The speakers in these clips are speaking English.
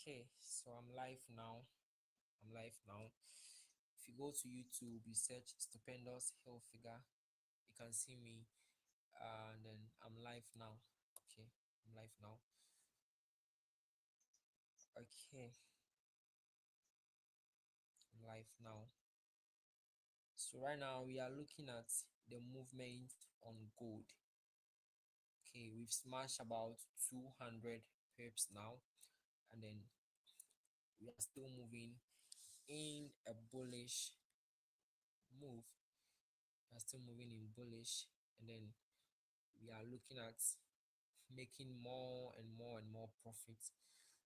Okay, so I'm live now. I'm live now. If you go to YouTube, you search Stupendous Hilfiger, you can see me. And then I'm live now. Okay, I'm live now. Okay, I'm live now. So right now we are looking at the movement on gold. Okay, we've smashed about 200 pips now, and then we are still moving in a bullish move. We are still moving in bullish, and then we are looking at making more and more and more profits.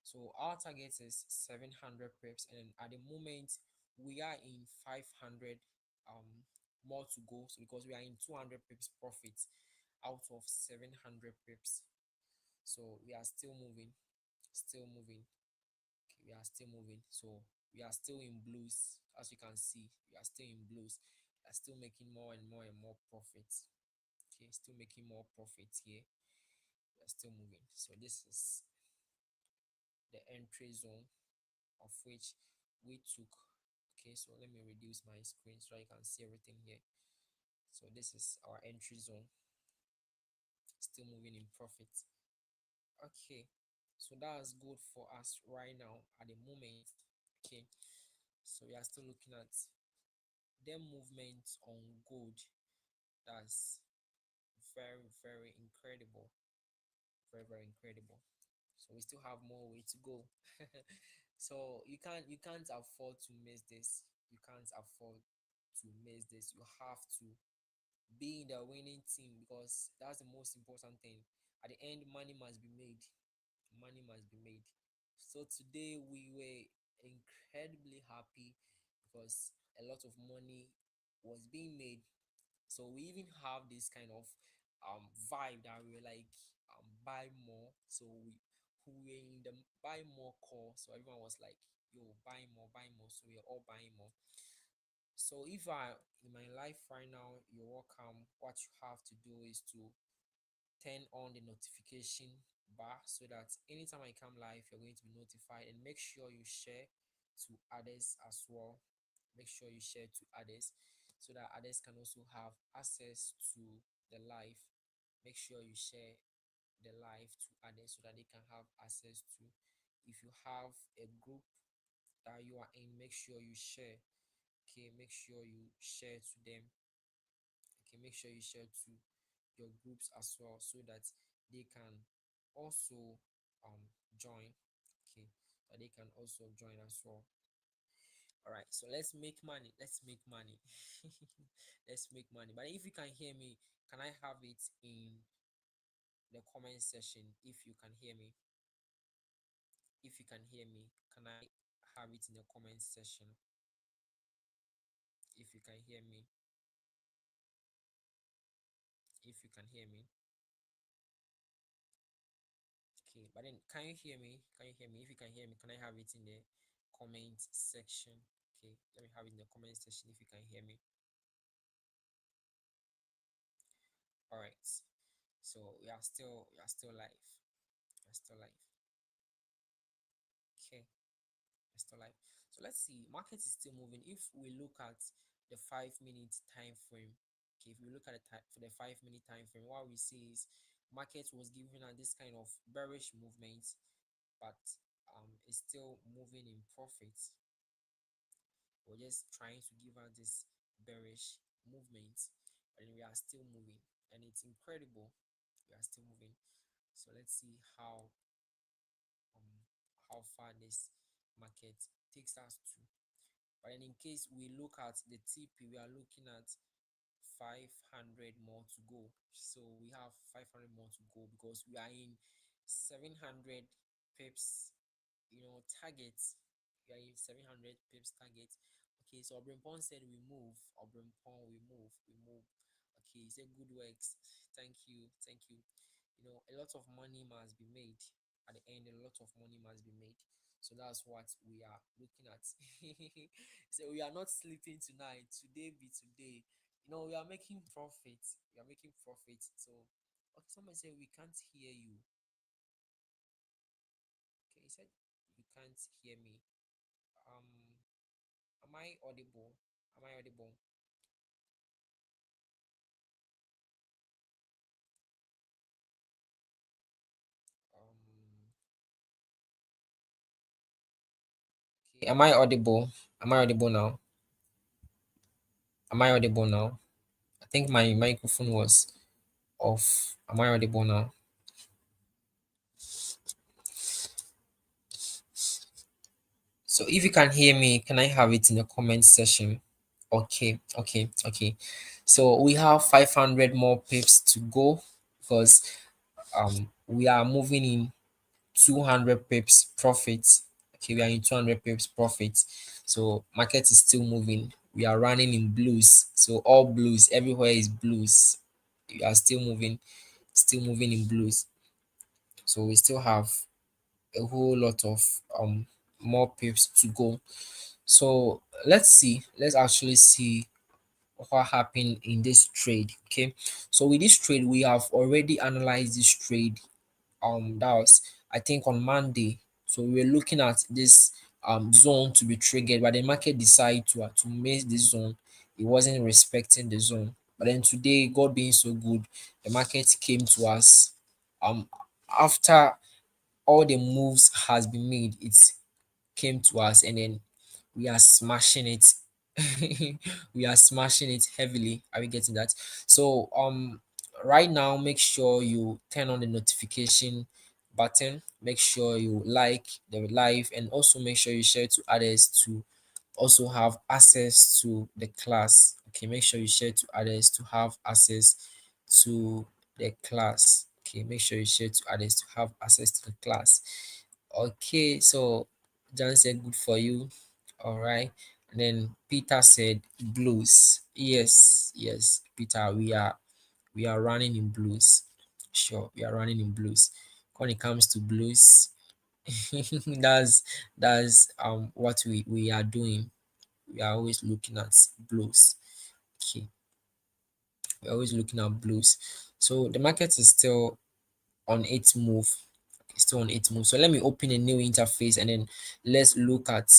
So our target is 700 pips, and at the moment we are in 500 more to go. So because we are in 200 pips profit out of 700 pips, so we are still moving, still moving. Okay, we are still moving. So we are still in blues, as you can see. We are still in blues. We are still making more and more and more profits. Okay, still making more profits here. We are still moving. So this is the entry zone of which we took. Okay, so let me reduce my screen so I can see everything here. So this is our entry zone, still moving in profit. Okay, so that's good for us right now at the moment. Okay, so we are still looking at the movement on gold. That's very incredible, very incredible. So we still have more way to go. So you can't afford to miss this. You can't afford to miss this. You have to be in the winning team, because that's the most important thing. At the end, money must be made. Money must be made. So today we were incredibly happy because a lot of money was being made. So we even have this kind of vibe that we were like buy more. So we were in the buy more call. So everyone was like, yo, buy more, buy more. So we are all buying more. So if I in my life right now, you're welcome. What you have to do is to turn on the notification bar so that anytime I come live, you're going to be notified, and make sure you share to others as well. Make sure you share to others so that others can also have access to the live. Make sure you share the live to others so that they can have access to. If you have a group that you are in, make sure you share. Okay, make sure you share to them. Okay, make sure you share to your groups as well so that they can also join. Okay, that they can also join as well. All right, so let's make money. Let's make money. Let's make money. But if you can hear me, can I have it in the comment section? If you can hear me, if you can hear me, can I have it in the comment section? If you can hear me, if you can hear me. Okay, but then can you hear me? Can you hear me? If you can hear me, can I have it in the comment section? Okay, let me have it in the comment section if you can hear me. All right, so we are still live. We are still live. Okay, we're still live. So let's see, market is still moving. If we look at the 5 minute time frame, okay, if we look at the time for the 5 minute time frame, what we see is market was giving us this kind of bearish movement, but it's still moving in profits. We're just trying to give us this bearish movement, and we are still moving, and it's incredible. We are still moving. So let's see um how far this market takes us to. But then in case we look at the TP, we are looking at 500 more to go. So we have 500 more to go because we are in 700 pips, targets. We are in 700 pips target. Okay, so Obrimpon said we move. Obrimpon, we move. Okay, he said good works. Thank you, thank you. A lot of money must be made. At the end, a lot of money must be made. So that's what we are looking at. So we are not sleeping tonight. Today be today. We are making profits. We are making profits. So, okay, somebody say we can't hear you. Okay, he said you can't can't hear me. Um, am I audible? Am I audible? Okay, am I audible? Am I audible now? Am I audible now? I think my microphone was off. Am I audible now? So if you can hear me, can I have it in the comment section? Okay, okay, okay. So we have 500 more pips to go because we are moving in 200 pips profit. Okay, we are in 200 pips profit. So market is still moving. We are running in blues. So all blues, everywhere is blues. We are still moving in blues. So we still have a whole lot of more pips to go. So let's actually see what happened in this trade. Okay, so with this trade, we have already analyzed this trade. That was, I think, on Monday. So we were looking at this zone to be triggered, but the market decided to miss this zone. It wasn't respecting the zone. But then today, God being so good, the market came to us after all the moves has been made. It came to us, and then we are smashing it. We are smashing it heavily. Are we getting that? So right now, make sure you turn on the notification button. Make sure you like the live, and also make sure you share to others to also have access to the class. Okay, make sure you share to others to have access to the class. Okay, make sure you share to others to have access to the class. Okay, so John said good for you. All right. And then Peter said blues. Yes, yes, Peter, we are running in blues. Sure, we are running in blues. When it comes to blues, that's what we are doing. We are always looking at blues. Okay, we're always looking at blues. So the market is still on its move. It's still on its move. So let me open a new interface and then let's look at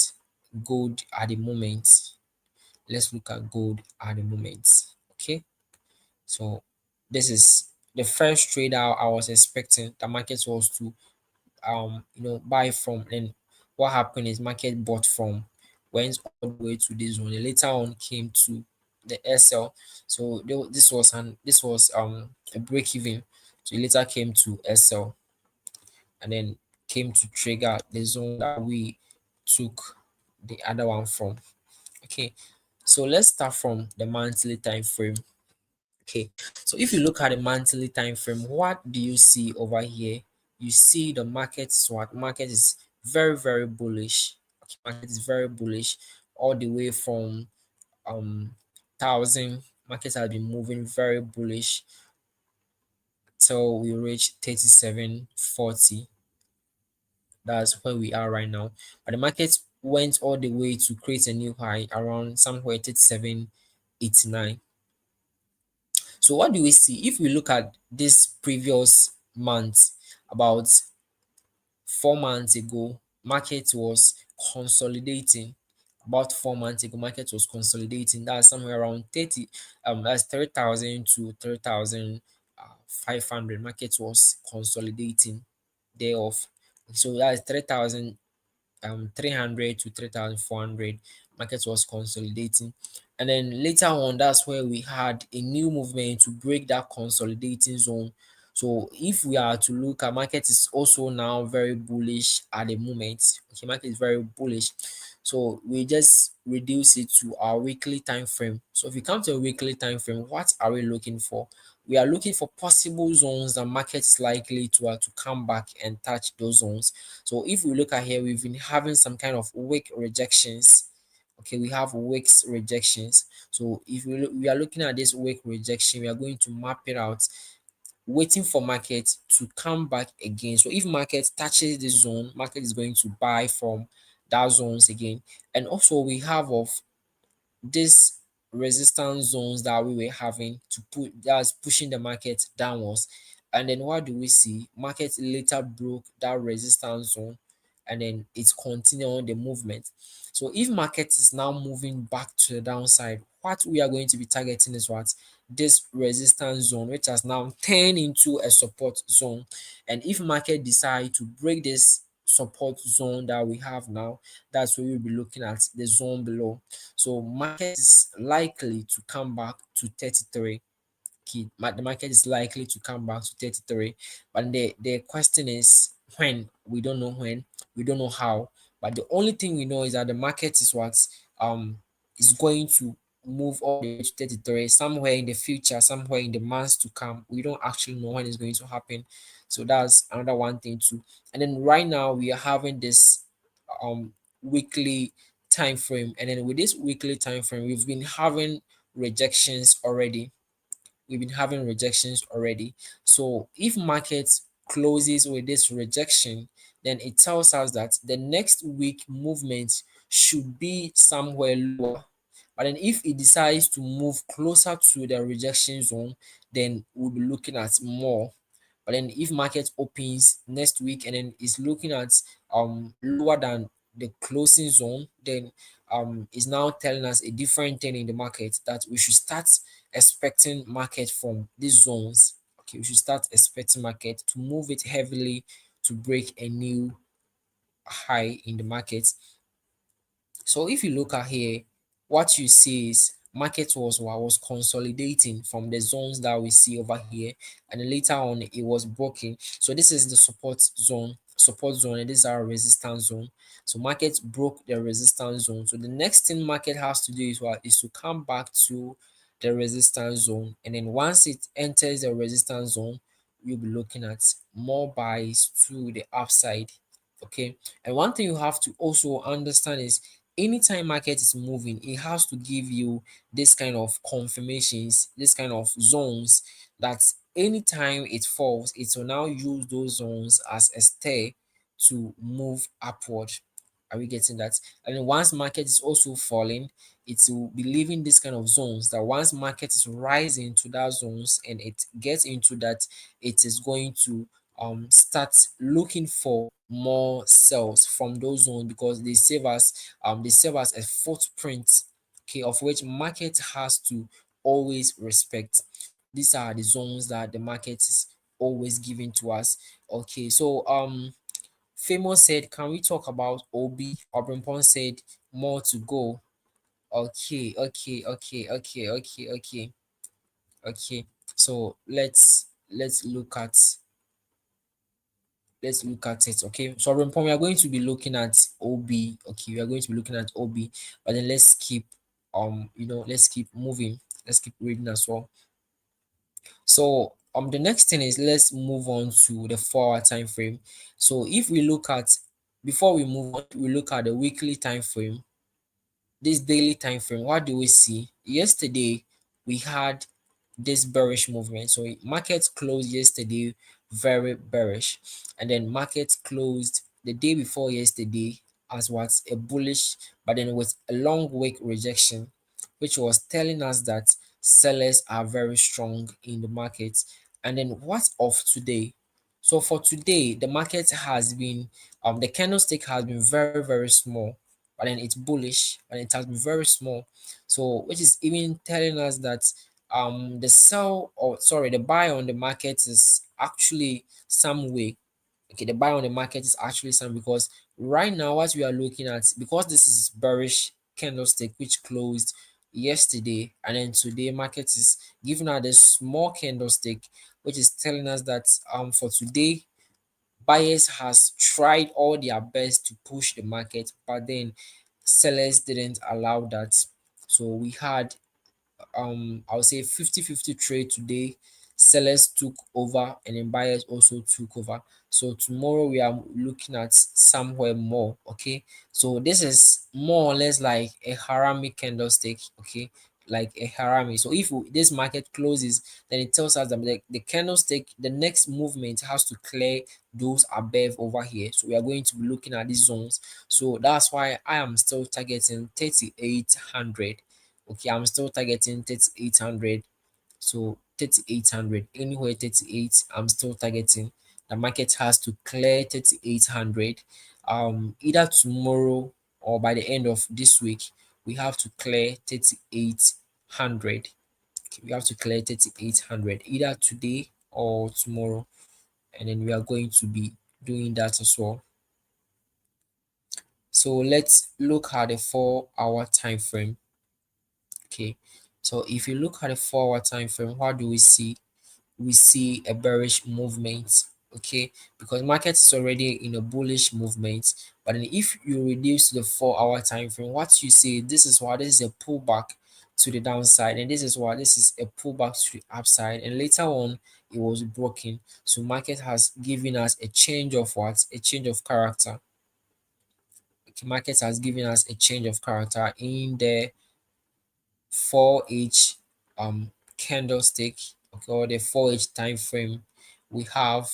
gold at the moment. Let's look at gold at the moment. Okay, so this is the first trade I was expecting the market was to buy from. And what happened is market bought from, went all the way to this one, and later on came to the SL. So this was a break even. So it later came to SL, and then came to trigger the zone that we took the other one from. Okay, so let's start from the monthly time frame. Okay, so if you look at the monthly time frame, what do you see over here? You see the market swat. Market is very, very bullish. Okay, market is very bullish all the way from 1,000. Market has been moving very bullish till we reach 37.40. That's where we are right now. But the market went all the way to create a new high around somewhere 37.89. So what do we see? If we look at this previous month, about 4 months ago, market was consolidating. About 4 months ago, market was consolidating. That's somewhere around 30, that's 3,000 to 3,500. Market was consolidating thereof. So that's 3,000 300 to 3,400. Market was consolidating, and then later on that's where we had a new movement to break that consolidating zone. So if we are to look at, market is also now very bullish at the moment. Okay, market is very bullish, so we just reduce it to our weekly time frame. So if we come to a weekly time frame, what are we looking for? We are looking for possible zones that market is likely to come back and touch those zones. So if we look at here, we've been having some kind of wick rejections. Okay, we have wicks rejections. So if we are looking at this wick rejection, we are going to map it out, waiting for market to come back again. So if market touches this zone, market is going to buy from that zones again. And also we have of this resistance zones that we were having to put, that's pushing the market downwards. And then what do we see? Market later broke that resistance zone, and then it's continuing the movement. So if market is now moving back to the downside, what we are going to be targeting is what? This resistance zone, which has now turned into a support zone. And if market decide to break this support zone that we have now, that's where we'll be looking at the zone below. So market is likely to come back to 33. The market is likely to come back to 33, but the question is when. We don't know when, we don't know how, but the only thing we know is that the market is what is going to move all the way to 33 somewhere in the future, somewhere in the months to come. We don't actually know when it's going to happen. So that's another one thing too. And then right now we are having this weekly time frame, and then with this weekly time frame we've been having rejections already. So if market closes with this rejection, then it tells us that the next week movement should be somewhere lower. But then if it decides to move closer to the rejection zone, then we'll be looking at more. But then if market opens next week and then is looking at lower than the closing zone, then is now telling us a different thing in the market, that we should start expecting market from these zones. Okay, we should start expecting market to move it heavily to break a new high in the market. So if you look at here, what you see is market was consolidating from the zones that we see over here, and then later on it was broken. So this is the support zone, and this is our resistance zone. So market broke the resistance zone. So the next thing market has to do is what? Is to come back to the resistance zone, and then once it enters the resistance zone, we'll be looking at more buys to the upside. Okay, and one thing you have to also understand is anytime market is moving, it has to give you this kind of confirmations, this kind of zones, that anytime it falls, it will now use those zones as a stair to move upward. Are we getting that? And then once market is also falling, it will be leaving this kind of zones, that once market is rising to that zones and it gets into that, it is going to start looking for more cells from those zones, because they serve as a footprint, okay, of which market has to always respect. These are the zones that the market is always giving to us. Okay, so Famous said, can we talk about OB? Obrimpon said, more to go. Okay. So let's look at it. Okay, so Rimpon, we are going to be looking at OB. Okay, we are going to be looking at OB, but then let's keep moving. Let's keep reading as well. So the next thing is, let's move on to the 4 hour time frame. So if we look at, before we move on, we look at the weekly time frame, this daily time frame. What do we see? Yesterday we had this bearish movement. So markets closed yesterday very bearish, and then markets closed the day before yesterday as what? A bullish, but then with a long wick rejection, which was telling us that sellers are very strong in the market. And then what of today? So for today, the market has been the candlestick has been very, very small, but then it's bullish, and it has been very small. So which is even telling us that the buy on the market is actually some way. Okay, the buy on the market is actually some, because right now what we are looking at, because this is bearish candlestick which closed yesterday, and then today market is giving out a small candlestick, which is telling us that for today buyers has tried all their best to push the market, but then sellers didn't allow that. So we had I would say 50-50 trade today. Sellers took over, and then buyers also took over. So tomorrow we are looking at somewhere more. Okay, so this is more or less like a harami candlestick. Okay, like a harami. So if this market closes, then it tells us that the candlestick, the next movement has to clear those above over here. So we are going to be looking at these zones. So that's why I am still targeting 3800. Okay, I'm still targeting 3800. So 3800, anywhere 38, I'm still targeting. The market has to clear 3800, either tomorrow or by the end of this week, we have to clear 3800. We have to clear 3800 either today or tomorrow, and then we are going to be doing that as well. So let's look at the 4 hour time frame. Okay, so if you look at the 4 hour time frame, what do we see? We see a bearish movement. Okay, because market is already in a bullish movement, but then if you reduce the 4 hour time frame, what you see, this is why this is a pullback to the downside, and this is why this is a pullback to the upside, and later on it was broken. So market has given us a change of what? A change of character. Okay, market has given us a change of character in the 4H candlestick, okay, or the 4H time frame. We have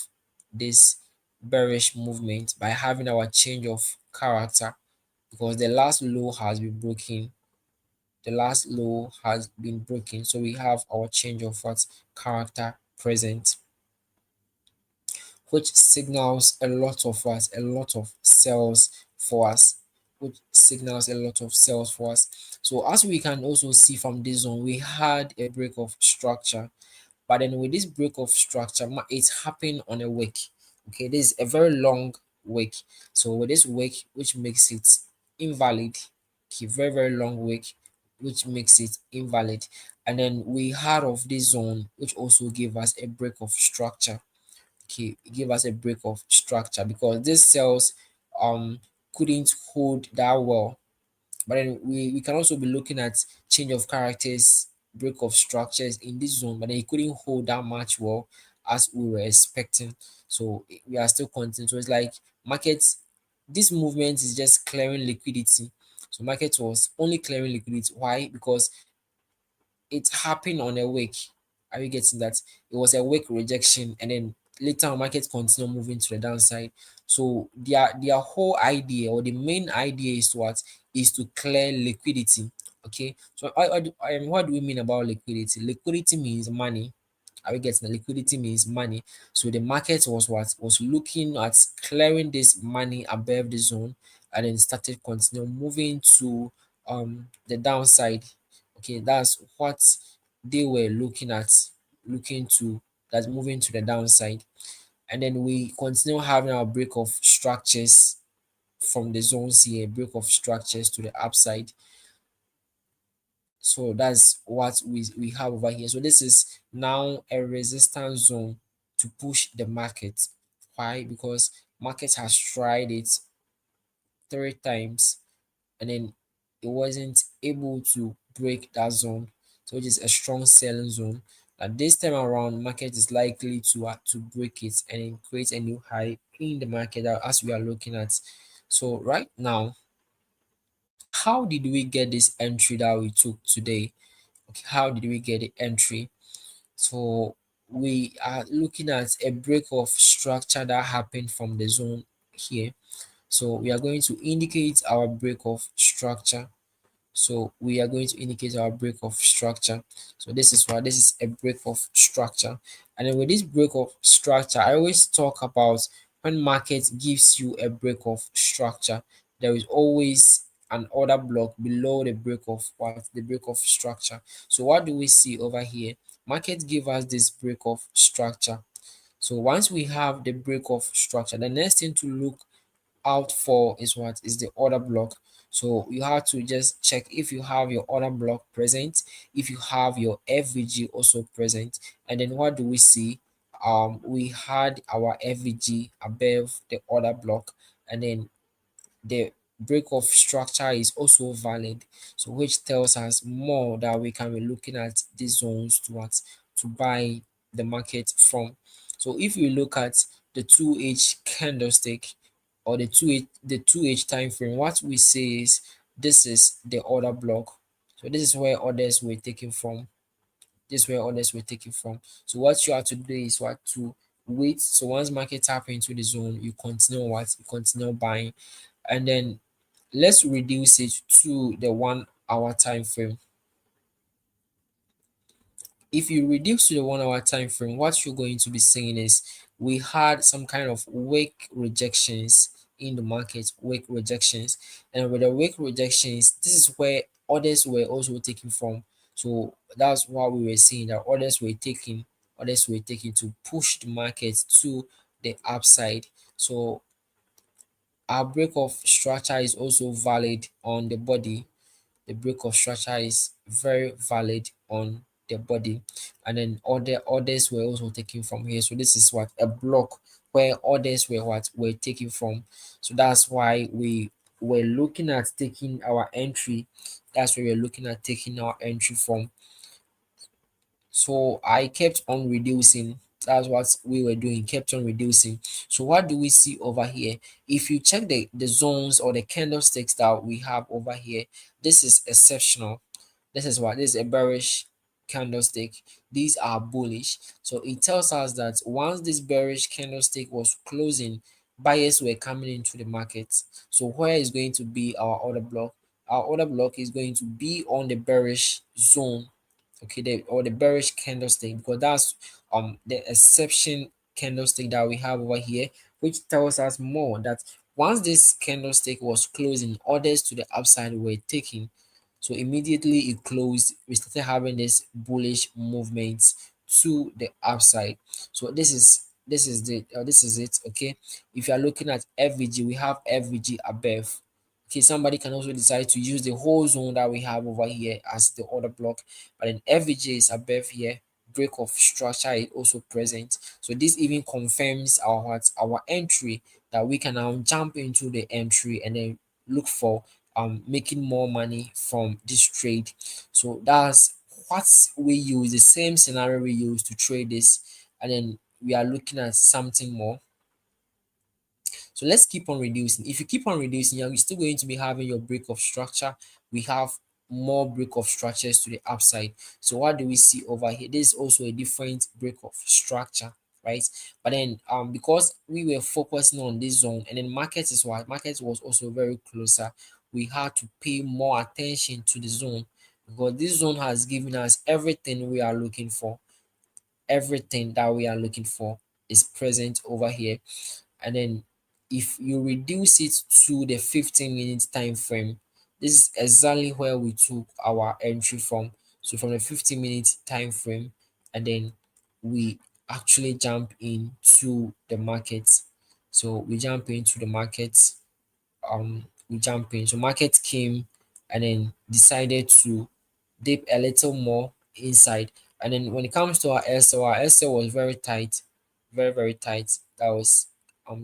this bearish movement by having our change of character, because the last low has been broken. The last low has been broken, so we have our change of what? Character present, which signals a lot of us, a lot of sales for us, which signals a lot of sales for us. So as we can also see from this zone, we had a break of structure, but then with this break of structure, it happened on a wick. Okay, this is a very long wick. So with this wick, which makes it invalid, okay, very very long wick, which makes it invalid. And then we had of this zone, which also gave us a break of structure. Okay, give us a break of structure because these cells couldn't hold that well. But then we can also be looking at change of characters, break of structures in this zone, but then it couldn't hold that much well as we were expecting. So we are still continuing. So it's like markets, this movement is just clearing liquidity. So market was only clearing liquidity. Why? Because it happened on a week. Are you getting that? It was a weak rejection, and then later on market continue moving to the downside. So their whole idea, or the main idea, is what? Is to clear liquidity. Okay. So what do we mean about liquidity? Liquidity means money. Are we getting? The liquidity means money. So the market was what? Was looking at clearing this money above the zone, and then started continue moving to the downside. Okay, that's what they were looking at, looking to, that's moving to the downside. And then we continue having our break of structures from the zones here, break of structures to the upside. So that's what we have over here. So this is now a resistance zone to push the market. Why? Because market has tried it 3 times, and then it wasn't able to break that zone, so which is a strong selling zone. And this time around, market is likely to break it and then create a new high in the market, as we are looking at. So right now, how did we get this entry that we took today? Okay, how did we get the entry? So we are looking at a break of structure that happened from the zone here. So we are going to indicate our break of structure. So we are going to indicate our break of structure. So this is what, this is a break of structure. And then with this break of structure, I always talk about when market gives you a break of structure, there is always an order block below the break of what? The break of structure. So what do we see over here? Market give us this break of structure. So once we have the break of structure, the next thing to look out for is what? Is the order block. So you have to just check if you have your order block present, if you have your FVG also present. And then what do we see? We had our FVG above the order block, and then the break of structure is also valid, so which tells us more that we can be looking at these zones to what? To buy the market from. So if you look at the 2H candlestick, or the 2H time frame, what we say is this is the order block. So this is where orders were taken from. This is where orders were taken from. So what you have to do is what? To wait. So once market tap into the zone, you continue what? You continue buying. And then let's reduce it to the 1 hour time frame. If you reduce to the 1 hour time frame, what you're going to be seeing is we had some kind of weak rejections in the market, weak rejections. And with the weak rejections, this is where others were also taken from. So that's what we were seeing, that others were taking to push the market to the upside. So our break of structure is also valid on the body. The break of structure is very valid on the body, and then other orders were also taken from here. So this is what a block where orders were taken from. So that's why we were looking at taking our entry. That's where we're looking at taking our entry from. So I kept on reducing. That's what we were doing, kept on reducing. So what do we see over here? If you check the zones or the candlesticks that we have over here, this is exceptional. This is what, this is a bearish candlestick. These are bullish. So it tells us that once this bearish candlestick was closing, buyers were coming into the market. So where is going to be our order block? Our order block is going to be on the bearish zone, okay, or the bearish candlestick, because that's the exception candlestick that we have over here, which tells us more that once this candlestick was closing, orders to the upside were taking. So immediately it closed, we started having this bullish movement to the upside. So this is it. Okay, if you are looking at FVG, we have FVG above. Okay, somebody can also decide to use the whole zone that we have over here as the order block, but then FVG is above here. Break of structure is also present. So this even confirms our our entry, that we can now jump into the entry and then look for making more money from this trade. So that's what we use, the same scenario we use to trade this, and then we are looking at something more. So let's keep on reducing. If you keep on reducing, you're still going to be having your break of structure. We have more break of structures to the upside. So what do we see over here? This is also a different break of structure, right? But then because we were focusing on this zone, and then market is what market was also very closer, we had to pay more attention to the zone, because this zone has given us everything we are looking for. Everything that we are looking for is present over here. And then if you reduce it to the 15-minute time frame, this is exactly where we took our entry from. So from the 15-minute time frame, and then we actually jump into the market. So we jump into the market, we jump in. So market came and then decided to dip a little more inside. And then when it comes to our SL was very tight, very tight. That was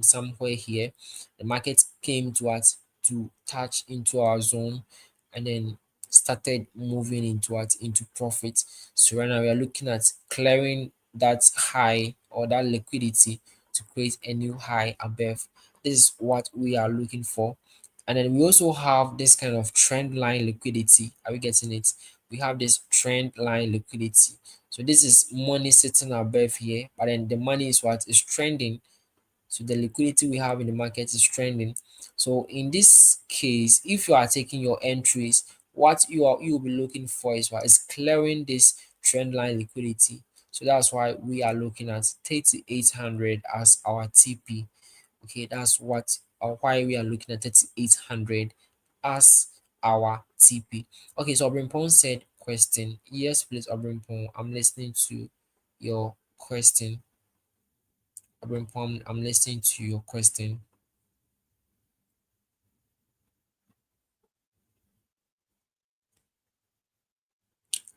somewhere here. The market came to us to touch into our zone, and then started moving into into profit. So right now we are looking at clearing that high or that liquidity to create a new high above. This is what we are looking for. And then we also have this kind of trend line liquidity. Are we getting it? We have this trend line liquidity. So this is money sitting above here, but then the money is what is trending. So the liquidity we have in the market is trending. So in this case, if you are taking your entries, what you'll be looking for is what is clearing this trend line liquidity. So that's why we are looking at 3800 as our TP. Okay, that's what or why we are looking at 3800 as our TP. Okay, so Obrimpong said question. Yes, please, Obrimpong. I'm listening to your question. Obrimpong, I'm listening to your question.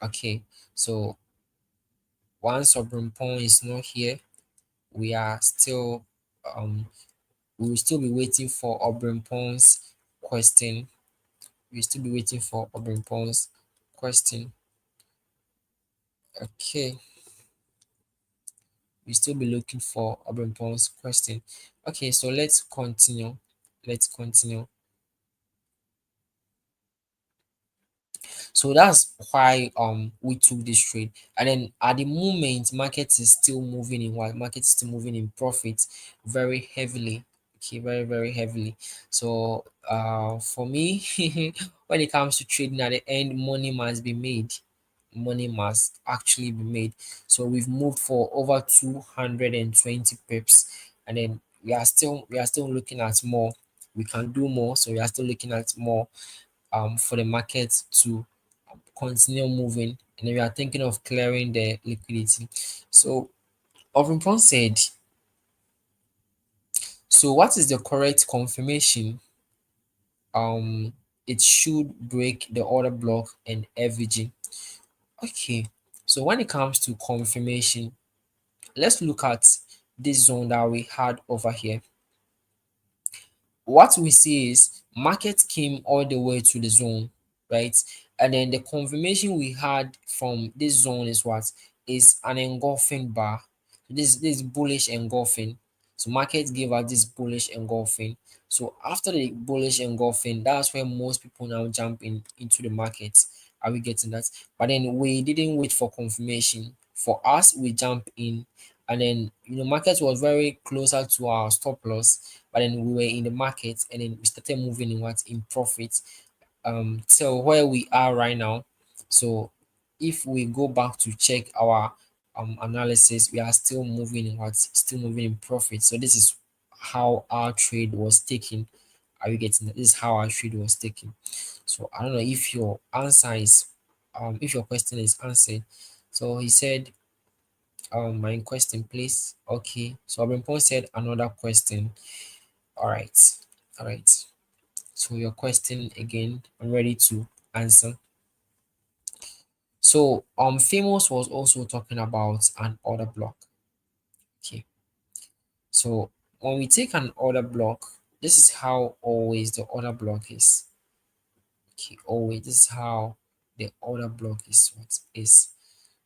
Okay, so once Obrimpong is not here, we are still we will still be waiting for Obrimpong's question. We'll still be waiting for Obrimpong's question. Okay. We still be looking for Abrampong's question. Okay, so let's continue. Let's continue. So that's why we took this trade. And then at the moment, market is still moving in what? Market is still moving in profit very heavily. Okay, very heavily. So for me, when it comes to trading at the end, money must be made. Money must actually be made. So we've moved for over 220 pips, and then we are still looking at more. we can do more. So we are still looking at more for the market to continue moving, and then we are thinking of clearing the liquidity. So Overinpon said, so what is the correct confirmation? um it should break the order block and FVG. Okay, so when it comes to confirmation, let's look at this zone that we had over here. What we see is market came all the way to the zone, right? And then the confirmation we had from this zone is what? Is an engulfing bar. This bullish engulfing. So market gave us this bullish engulfing. So after the bullish engulfing, that's where most people now jump into the market. Are we getting that? But then we didn't wait for confirmation. For us, we jump in, and then market was very closer to our stop loss, but then we were in the market, and then we started moving in profit till where we are right now. So if we go back to check our analysis, we are still moving still moving in profit. So this is how our trade was taken. Are you getting that? This is how our trade was taken. So I don't know if your answer is if your question is answered. So he said, my question please. Okay, so Abimpon said another question. All right, all right. So your question again, I'm ready to answer. So Famous was also talking about an order block. Okay, so when we take an order block, this is how always the order block is. Okay, always this is how the order block is what is.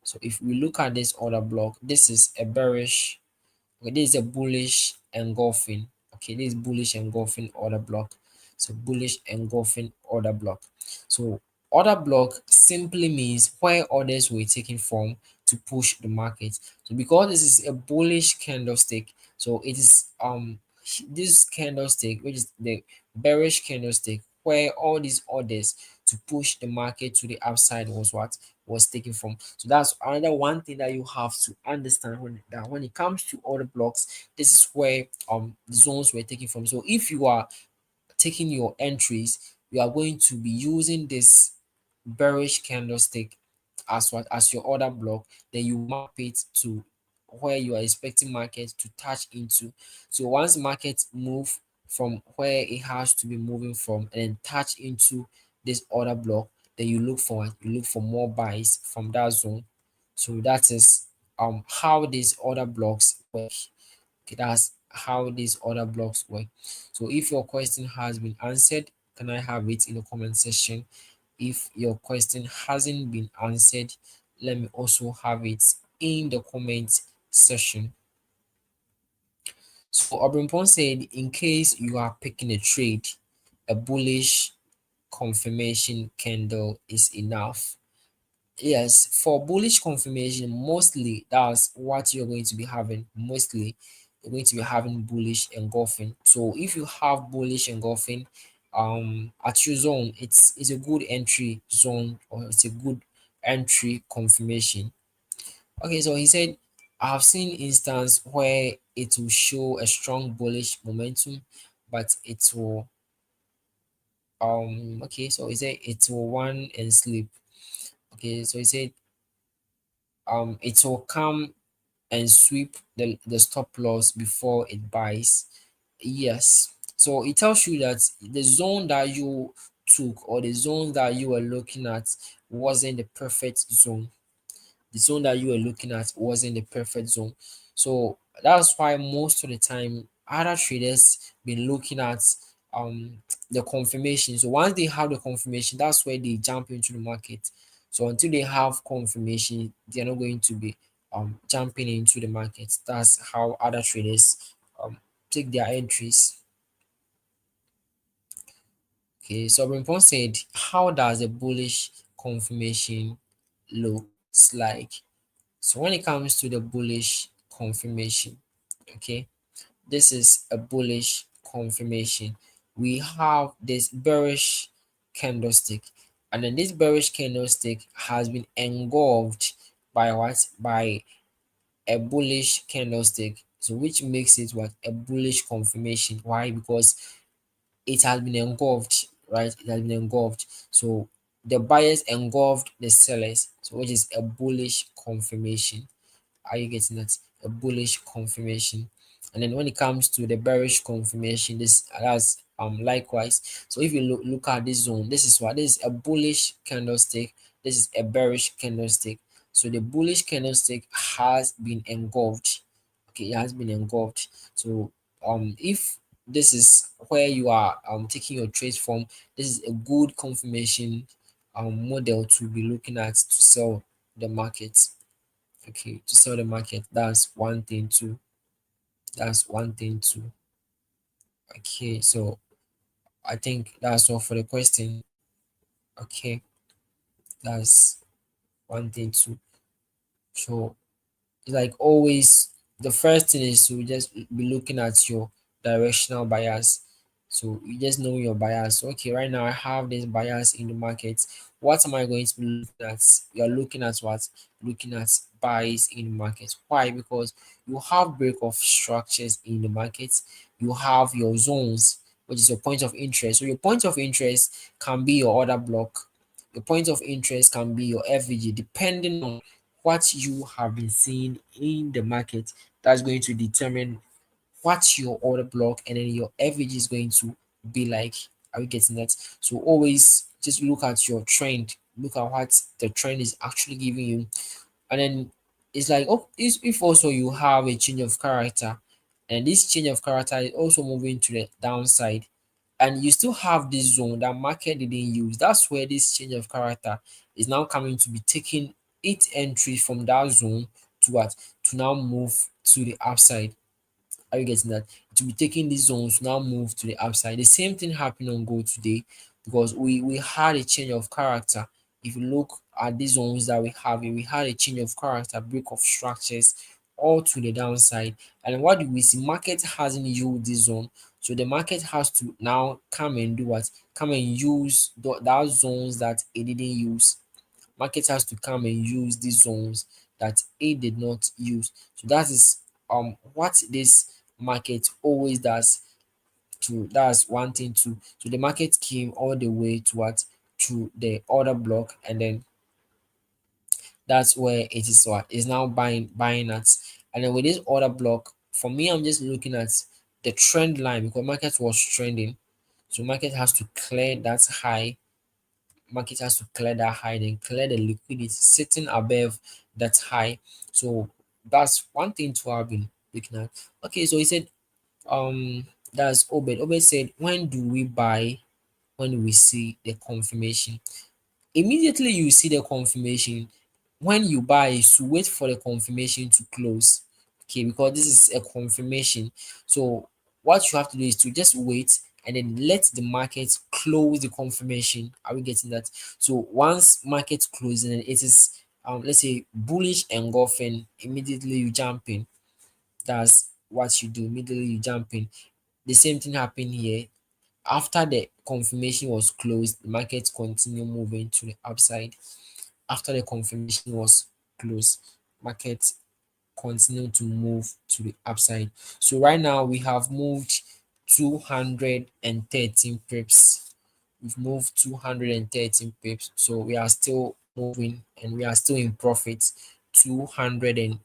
So if we look at this order block, this is a bearish. Okay, this is a bullish engulfing. Okay, this is bullish engulfing order block. So bullish engulfing order block. So order block simply means where orders were taken from to push the market. So because this is a bullish candlestick, so it is this candlestick, which is the bearish candlestick, where all these orders to push the market to the upside was what was taken from. So that's another one thing that you have to understand, when it comes to order blocks, this is where the zones were taken from. So if you are taking your entries, you are going to be using this bearish candlestick as what as your order block, then you map it to where you are expecting market to touch into. So once market move from where it has to be moving from and then touch into this order block, then you look for more buys from that zone. So that is how these order blocks work. Okay, that's how these order blocks work. So if your question has been answered, can I have it in the comment section? If your question hasn't been answered, let me also have it in the comment section. So Obrimpon said, in case you are picking a trade, a bullish confirmation candle is enough. Yes, for bullish confirmation, mostly that's what you're going to be having. Mostly, you're going to be having bullish engulfing. So if you have bullish engulfing, at your zone, it's a good entry zone, or it's a good entry confirmation. Okay, so he said, I have seen instance where it will show a strong bullish momentum, but it will okay, so he said it will one and sleep. Okay, so he said it will come and sweep the stop loss before it buys. Yes, so it tells you that the zone that you took, or the zone that you were looking at, wasn't the perfect zone. The zone that you were looking at wasn't the perfect zone. So that's why most of the time other traders been looking at the confirmation. So once they have the confirmation, that's where they jump into the market. So until they have confirmation, they're not going to be jumping into the market. That's how other traders take their entries. Okay, so Brimpon said, how does a bullish confirmation looks like? So when it comes to the bullish confirmation, okay, this is a bullish confirmation. We have this bearish candlestick, and then this bearish candlestick has been engulfed by what? By a bullish candlestick. So which makes it what? A bullish confirmation. Why? Because it has been engulfed, right? It has been engulfed. So the buyers engulfed the sellers, so which is a bullish confirmation. Are you getting that? A bullish confirmation. And then when it comes to the bearish confirmation, this that's likewise. So if you look at this zone, this is a bullish candlestick, this is a bearish candlestick. So the bullish candlestick has been engulfed. Okay, it has been engulfed. So if this is where you are taking your trades from, this is a good confirmation model to be looking at to sell the market. Okay, to sell the market. That's one thing too. That's one thing too. Okay, so I think that's all for the question. Okay, that's one thing too. So like always, the first thing is to just be looking at your directional bias. So you just know your bias. Okay, right now I have this bias in the market. What am I going to be looking at? You're looking at what? Looking at buys in the market. Why? Because you have break of structures in the market. You have your zones, which is your point of interest. So your point of interest can be your order block. Your point of interest can be your FVG, depending on what you have been seeing in the market. That's going to determine what your order block and then your average is going to be like. Are you getting that? So always just look at your trend, look at what the trend is actually giving you, and then it's like, oh, if also you have a change of character, and this change of character is also moving to the downside, and you still have this zone that market didn't use. That's where this change of character is now coming to be taking its entry from that zone to what, to now move to the upside. Are you getting that? To be taking these zones to now move to the upside. The same thing happened on gold today, because we had a change of character. If you look at these zones that we have here, we had a change of character, break of structures, all to the downside. And what do we see? Market hasn't used this zone, so the market has to now come and do what? Come and use that zones that it didn't use. Market has to come and use these zones that it did not use. So that is what this market always does. To That's one thing too. So the market came all the way to what, to the order block, and then that's where it is what is now buying at. And then with this order block, for me, I'm just looking at the trend line, because market was trending. So market has to clear that high. Market has to clear that high, then clear the liquidity sitting above that high. So that's one thing to have been looking at. Okay, so he said, that's Obed. Obed said, when do we buy? When we see the confirmation. Immediately you see the confirmation. When you buy is to wait for the confirmation to close. Okay, because this is a confirmation. So what you have to do is to just wait and then let the market close the confirmation. Are we getting that? So once market closes and it is let's say bullish engulfing, immediately you jump in. That's what you do. Immediately you jump in. The same thing happened here. After the confirmation was closed, the market continued moving to the upside. After the confirmation was closed, market continued to move to the upside. So right now we have moved 213 pips. We've moved 213 pips. So we are still moving and we are still in profit. 213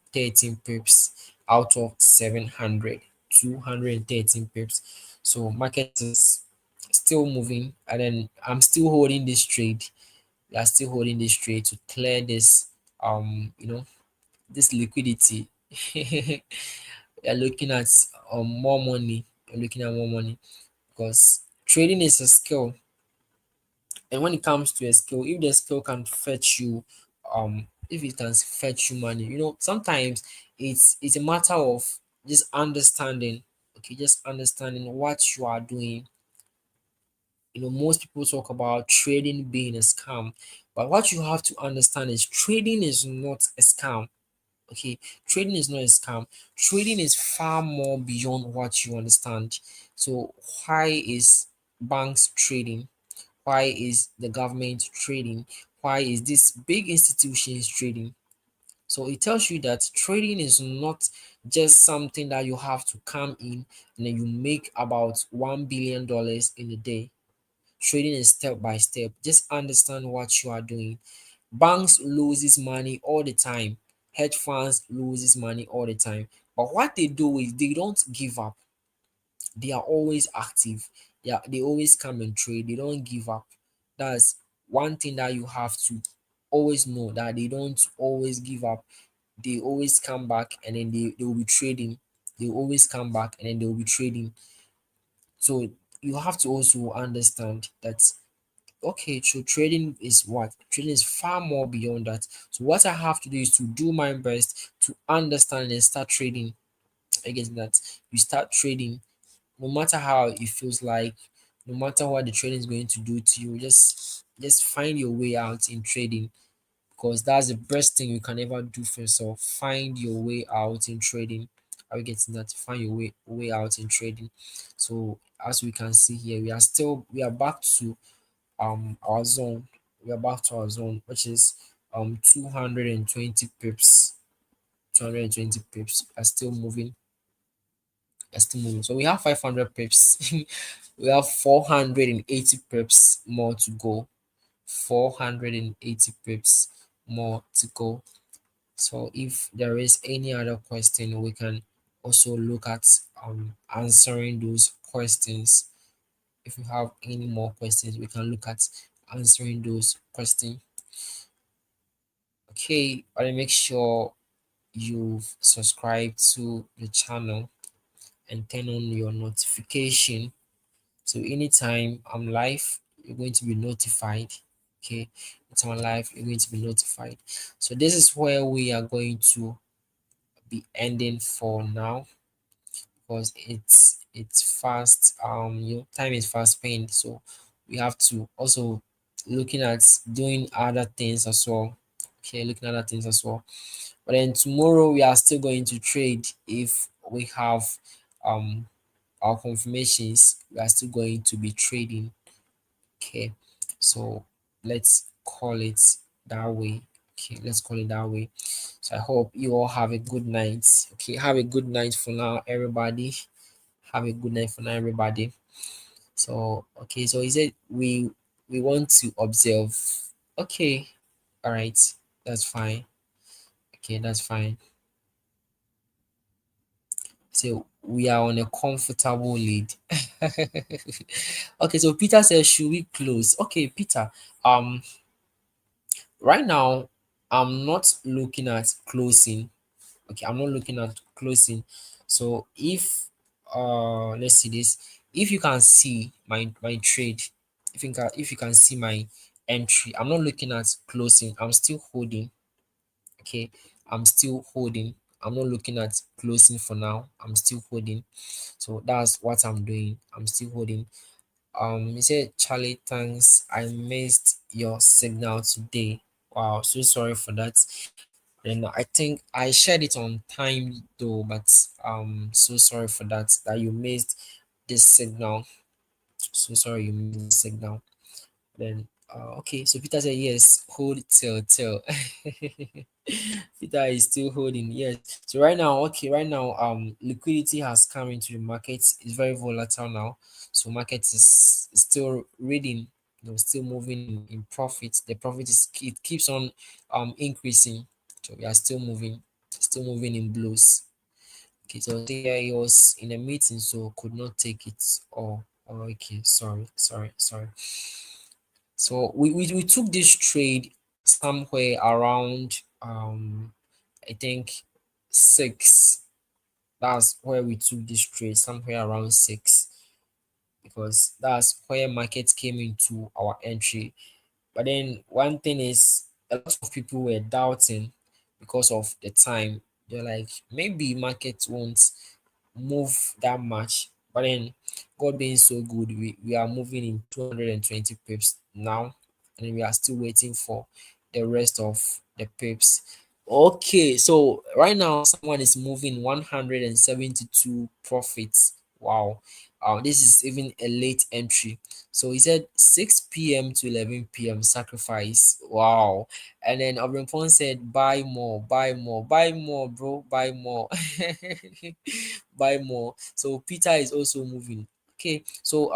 pips out of 700. 213 pips. So market is still moving, and then I'm still holding this trade. We are still holding this trade to clear this this liquidity. We are looking at more money. We're looking at more money, because trading is a skill. And when it comes to a skill, if the skill can fetch you, if it can fetch you money, sometimes it's a matter of just understanding. Okay, just understanding what you are doing. Most people talk about trading being a scam, but what you have to understand is trading is not a scam. Okay, trading is not a scam. Trading is far more beyond what you understand. So why is banks trading? Why is the government trading? Why is this big institutions trading? So it tells you that trading is not just something that you have to come in and then you make about $1 billion in a day. Trading is step by step. Just understand what you are doing. Banks loses money all the time. Hedge funds loses money all the time. But what they do is they don't give up. They are always active. They always come and trade. They don't give up. That's one thing that you have to always know, that they don't always give up. They always come back and then they will be trading. They will always come back and then they will be trading. So you have to also understand that okay, so trading is what? Trading is far more beyond that. So what I have to do is to do my best to understand and start trading. Against that, you start trading no matter how it feels like, no matter what the trading is going to do to you. Just find your way out in trading, because that's the best thing you can ever do for yourself. Find your way out in trading. Are we getting that? Find your way out in trading. So as we can see here, we are back to our zone. We are back to our zone, which is 220 pips. 220 pips are still moving. Are still moving. So we have 500 pips. We have 480 pips more to go. 480 pips more to go. So if there is any other question, we can also look at answering those questions. If you have any more questions, we can look at answering those questions. Okay, but make sure you've subscribed to the channel and turn on your notification. So anytime I'm live, you're going to be notified. Okay, anytime I'm live, you're going to be notified. So this is where we are going to be ending for now, because it's fast. Time is fast spent, so we have to also looking at doing other things as well. Okay, looking at other things as well. But then tomorrow we are still going to trade. If we have um our confirmations, we are still going to be trading. Okay, so let's call it that way. Okay, let's call it that way. So I hope you all have a good night. Okay, have a good night for now, everybody. Have a good night for now, everybody. So okay, so he said we want to observe. Okay, all right, that's fine. Okay, that's fine. So we are on a comfortable lead. Okay, so Peter says, should we close? Okay, Peter. Right now, I'm not looking at closing. Okay, I'm not looking at closing. So if let's see this. If you can see my trade, if you can see my entry, I'm not looking at closing. I'm still holding. Okay, I'm still holding. I'm not looking at closing for now. I'm still holding. So that's what I'm doing. I'm still holding. He said, Charlie, thanks. I missed your signal today. Wow, so sorry for that. And I think I shared it on time though, but so sorry for that. That you missed this signal. So sorry you missed the signal. Then okay, so Peter said yes, hold till. Peter is still holding, yes. So right now, okay, right now, liquidity has come into the market. It's very volatile now. So market is still reading, still moving in profit. The profit is it keeps on increasing. So we are still moving in blues. Okay, so there he was in a meeting, so could not take it. Oh, okay, sorry. So we took this trade somewhere around I think six. That's where we took this trade, somewhere around six, because that's where market came into our entry. But then one thing is, a lot of people were doubting because of the time. They're like, maybe market won't move that much. But then, God being so good, we are moving in 220 pips now, and we are still waiting for the rest of the pips. Okay, so right now someone is moving 172 profits. Wow. This is even a late entry. So he said 6 p.m. to 11 p.m. sacrifice. Wow. And then Obrenpon said, buy more, buy more, buy more, bro, buy more, buy more. So Peter is also moving. Okay. So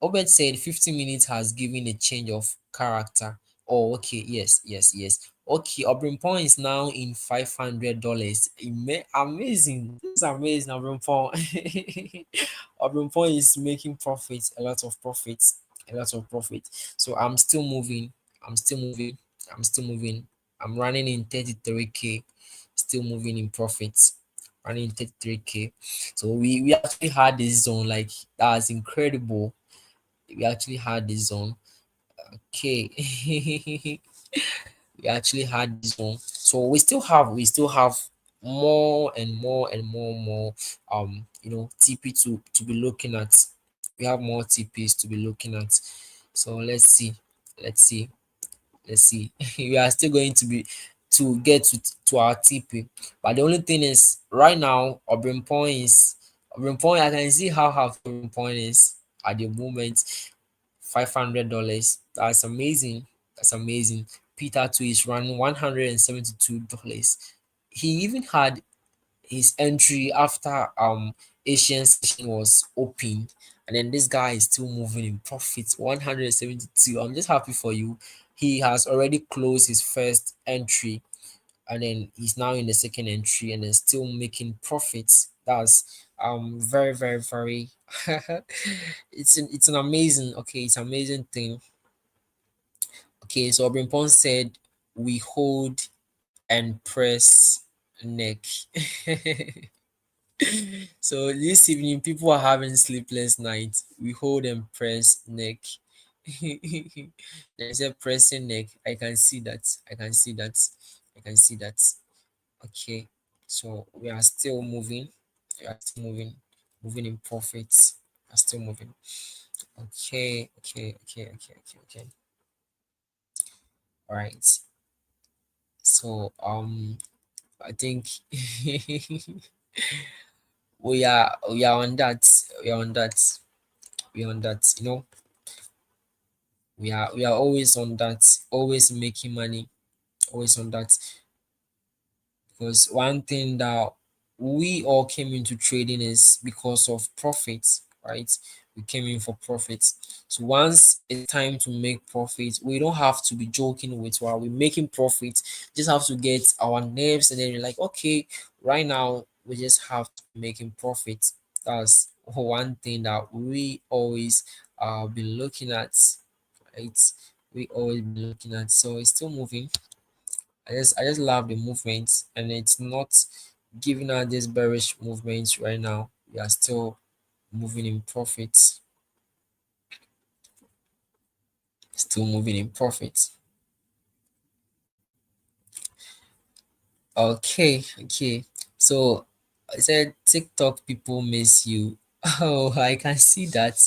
Obed said 15 minutes has given a change of character. Oh, okay. Yes, yes, yes. Okay, Obrimpon is now in $500. Amazing. This is amazing, Obrimpon. Obrimpon is making profits, a lot of profits, a lot of profit. So I'm still moving. I'm still moving. I'm still moving. I'm running in 33K, still moving in profits. Running in 33K. So we actually had this zone, like that's incredible. We actually had this zone. Okay. We actually had this one. So we still have more and more and more TP to be looking at. We have more TPs to be looking at. So let's see, let's see. We are still going to get to our TP. But the only thing is right now Obrimpon, I can see how happy Obrimpon is at the moment. $500. That's amazing. That's amazing. Peter too is running $172. He even had his entry after Asian session was opened, and then this guy is still moving in profits 172. I'm just happy for you. He has already closed his first entry, and then he's now in the second entry and then still making profits. That's very very very it's an amazing, okay, it's amazing thing. Okay, so Obrimpon said we hold and press neck. So this evening people are having sleepless nights. We hold and press neck. There's a pressing neck. I can see that. I can see that. I can see that. Okay. So we are still moving. We are still moving. Moving in profits. We are still moving. Okay. Okay. Okay. Okay. Okay. Okay. All right. So I think we are on that. We are on that. We are on that. We are always on that. Always making money. Always on that. Because one thing that we all came into trading is because of profits, right? We came in for profits. So once it's time to make profits, we don't have to be joking with while we're making profits. Just have to get our nerves, and then you're like, okay, right now we just have to be making profits. That's one thing that we always been looking at, right? We always been looking at. So it's still moving. I just love the movement, and it's not giving out these bearish movements right now. We are still moving in profits, still moving in profits. Okay, okay. So I said TikTok people miss you. Oh, I can see that.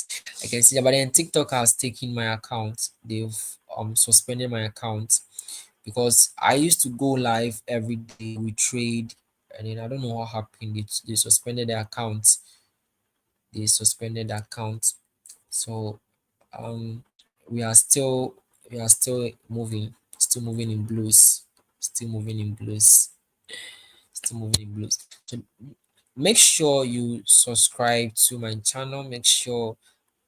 I can see that. But then TikTok has taken my account. They've suspended my account because I used to go live every day. We trade, and then I don't know what happened. They suspended the account. They suspended the account. So um we are still still moving in blues, still moving in blues, still moving in blues. So make sure you subscribe to my channel. Make sure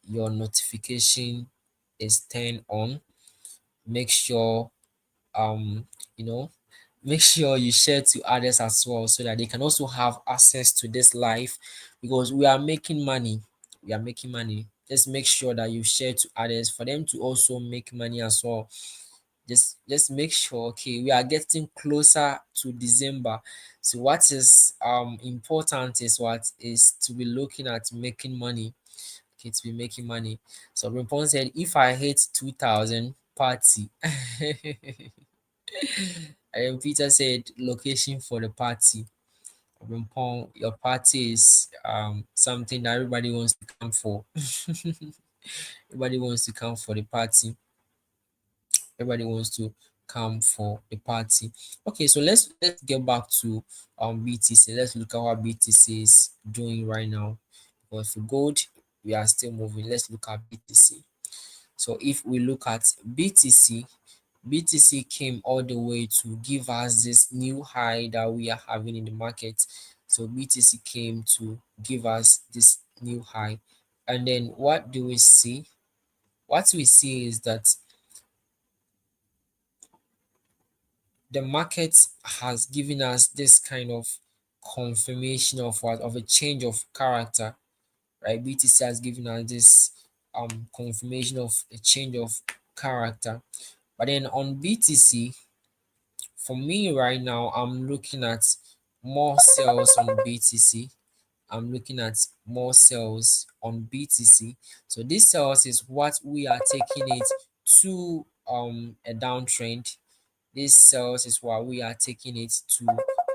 your notification is turned on. Make sure um you know make sure you share to others as well so that they can also have access to this life, because we are making money. We are making money. Just make sure that you share to others for them to also make money as well. Just make sure. Okay, we are getting closer to December. So what is important is what is to be looking at making money. Okay, to be making money. So Rimpon said if I hit 2000 party. And Peter said, location for the party. Rumpong, your party is something that everybody wants to come for. Everybody wants to come for the party. Everybody wants to come for the party. Okay, so let's get back to BTC. Let's look at what BTC is doing right now. But for gold, we are still moving. Let's look at BTC. So if we look at BTC came all the way to give us this new high that we are having in the market. So BTC came to give us this new high. And then what do we see? What we see is that the market has given us this kind of confirmation of what, of a change of character, right? BTC has given us this confirmation of a change of character. But then on BTC, for me right now, I'm looking at more sales on BTC. I'm looking at more sales on BTC. So this sales is what we are taking it to a downtrend. This sales is what we are taking it to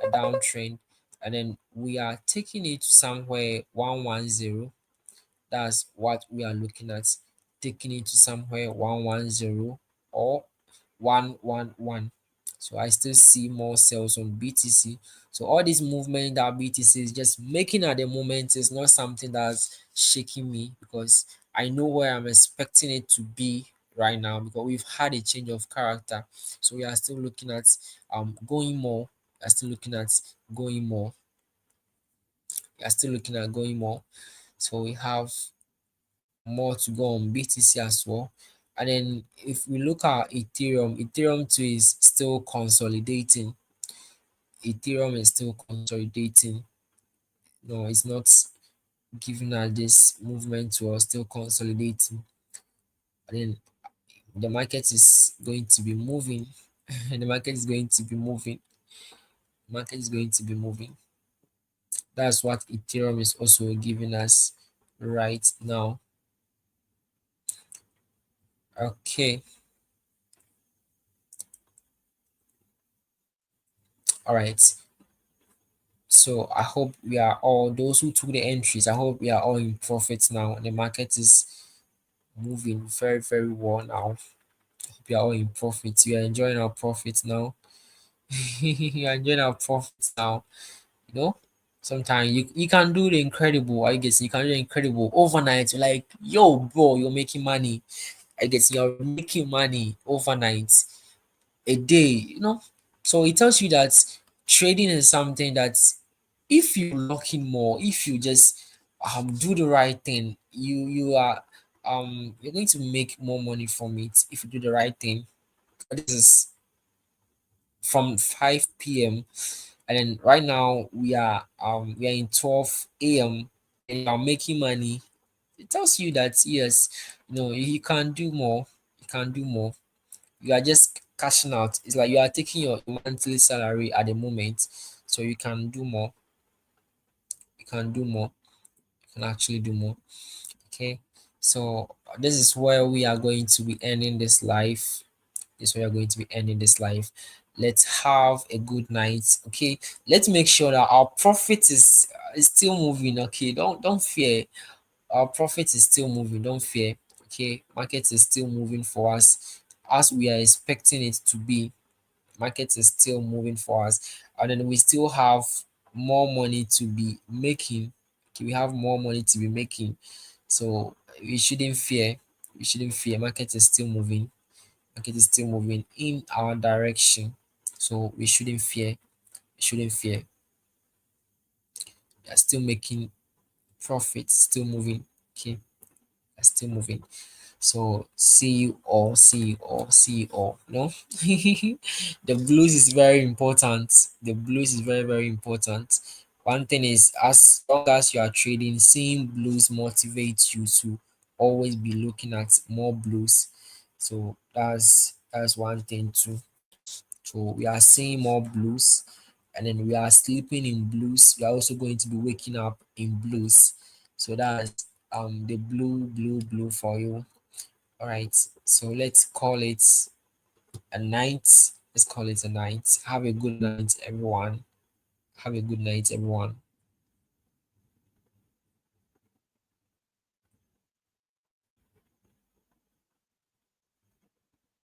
a downtrend, and then we are taking it somewhere 110. That's what we are looking at, taking it to somewhere 110 or 111. So I still see more sales on BTC. So all this movement that BTC is just making at the moment is not something that's shaking me, because I know where I'm expecting it to be right now, because we've had a change of character. So we are still looking at going more. We are still looking at going more. We are still looking at going more. So we have more to go on BTC as well. And then if we look at Ethereum too is still consolidating. Ethereum is still consolidating. No, it's not giving us this movement to us, still consolidating. And then the market is going to be moving. And the market is going to be moving. Market is going to be moving. That's what Ethereum is also giving us right now. Okay. All right. So I hope we are all, those who took the entries, I hope we are all in profits now. The market is moving very, very well now. We are all in profits. We are enjoying our profits now. We are enjoying our profits now. You know, sometimes you can do the incredible. I guess you can do the incredible overnight. You're like, yo, bro, you're making money. I guess you're making money overnight, a day, So it tells you that trading is something that if you lock in more, if you just do the right thing, you're going to make more money from it if you do the right thing. This is from 5 p.m. and then right now we are in 12 a.m. and you are making money. It tells you that yes, you can do more. You can do more. You are just cashing out. It's like you are taking your monthly salary at the moment, so you can do more. You can do more. You can actually do more. Okay, so this is where we are going to be ending this life. This is where we are going to be ending this life. Let's have a good night. Okay, let's make sure that our profit is still moving. Okay, don't fear. Our profit is still moving. Don't fear. Okay, market is still moving for us as we are expecting it to be. Market is still moving for us, and then we still have more money to be making. Okay, we have more money to be making, so we shouldn't fear. We shouldn't fear. Market is still moving. Market is still moving in our direction, so we shouldn't fear. We shouldn't fear. We are still making profits, still moving. Okay, we are still moving. So see you all, see you all, see you all. No, the blues is very important. The blues is very, very important. One thing is, as long as you are trading, seeing blues motivates you to always be looking at more blues. So that's one thing too. So we are seeing more blues, and then we are sleeping in blues. We are also going to be waking up in blues. So that's the blue for you. All right, so let's call it a night. Let's call it a night. Have a good night, everyone. Have a good night, everyone.